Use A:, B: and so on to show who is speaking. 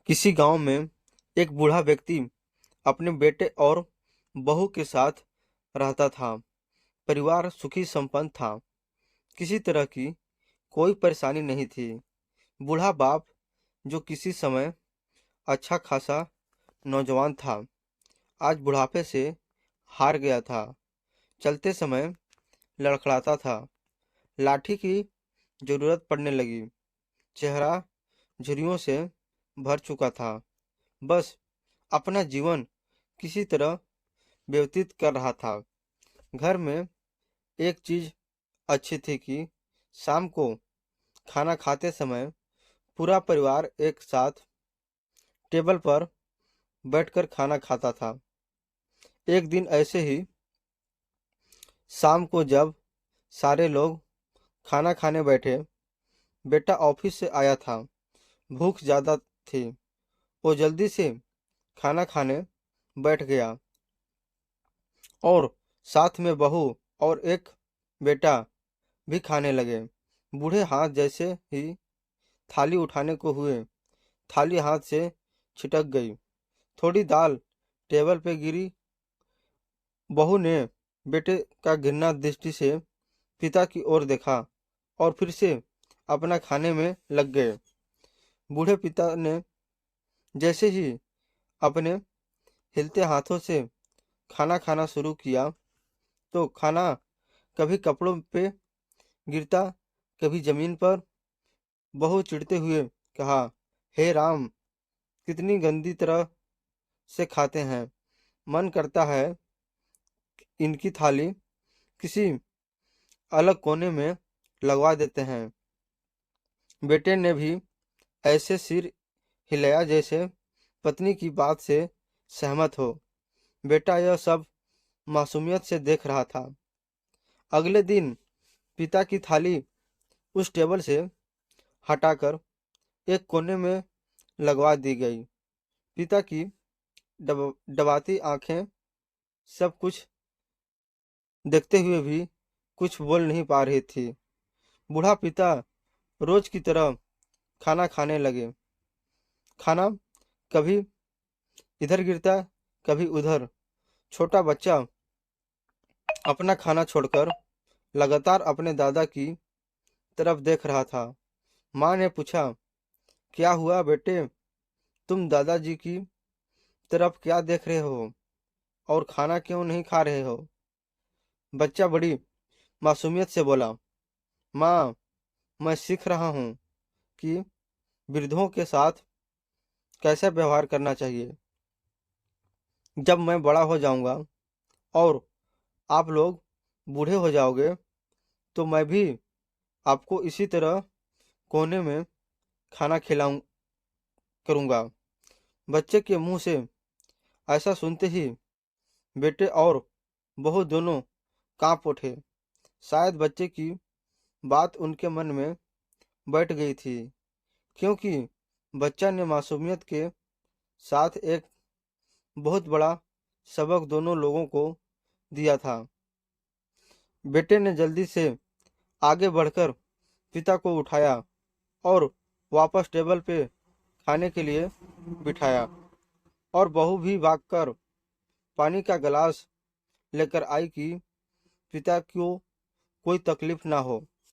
A: किसी गांव में एक बूढ़ा व्यक्ति अपने बेटे और बहू के साथ रहता था। परिवार सुखी संपन्न था। किसी तरह की कोई परेशानी नहीं थी। बूढ़ा बाप, जो किसी समय अच्छा खासा नौजवान था, आज बुढ़ापे से हार गया था। चलते समय लड़खड़ाता था। लाठी की जरूरत पड़ने लगी। चेहरा झुर्रियों से भर चुका था। बस अपना जीवन किसी तरह व्यतीत कर रहा था। घर में एक चीज अच्छी थी कि शाम को खाना खाते समय पूरा परिवार एक साथ टेबल पर बैठकर खाना खाता था। एक दिन ऐसे ही शाम को जब सारे लोग खाना खाने बैठे, बेटा ऑफिस से आया था। भूख ज्यादा थी। वो जल्दी से खाना खाने बैठ गया और साथ में बहू और एक बेटा भी खाने लगे। बूढ़े हाथ जैसे ही थाली उठाने को हुए, थाली हाथ से छिटक गई। थोड़ी दाल टेबल पे गिरी। बहू ने बेटे का घृणा दृष्टि से पिता की ओर देखा और फिर से अपना खाने में लग गए। बूढ़े पिता ने जैसे ही अपने हिलते हाथों से खाना खाना शुरू किया, तो खाना कभी कपड़ों पे गिरता, कभी जमीन पर। बहू चिढ़ते हुए कहा, हे राम, कितनी गंदी तरह से खाते हैं। मन करता है इनकी थाली किसी अलग कोने में लगवा देते हैं। बेटे ने भी ऐसे सिर हिलाया जैसे पत्नी की बात से सहमत हो। बेटा यह सब मासूमियत से देख रहा था। अगले दिन पिता की थाली उस टेबल से हटाकर एक कोने में लगवा दी गई। पिता की दबाती आंखें सब कुछ देखते हुए भी कुछ बोल नहीं पा रही थी। बूढ़ा पिता रोज की तरह खाना खाने लगे। खाना कभी इधर गिरता, कभी उधर। छोटा बच्चा अपना खाना छोड़कर लगातार अपने दादा की तरफ देख रहा था। माँ ने पूछा, क्या हुआ बेटे, तुम दादाजी की तरफ क्या देख रहे हो और खाना क्यों नहीं खा रहे हो? बच्चा बड़ी मासूमियत से बोला, माँ, मैं सीख रहा हूँ कि वृद्धों के साथ कैसे व्यवहार करना चाहिए। जब मैं बड़ा हो जाऊंगा और आप लोग बूढ़े हो जाओगे, तो मैं भी आपको इसी तरह कोने में खाना खिलाऊं करूंगा। बच्चे के मुंह से ऐसा सुनते ही बेटे और बहू दोनों कांप उठे। शायद बच्चे की बात उनके मन में बैठ गई थी, क्योंकि बच्चा ने मासूमियत के साथ एक बहुत बड़ा सबक दोनों लोगों को दिया था। बेटे ने जल्दी से आगे बढ़कर पिता को उठाया और वापस टेबल पे खाने के लिए बिठाया, और बहू भी भागकर पानी का गिलास लेकर आई कि पिता को कोई तकलीफ ना हो।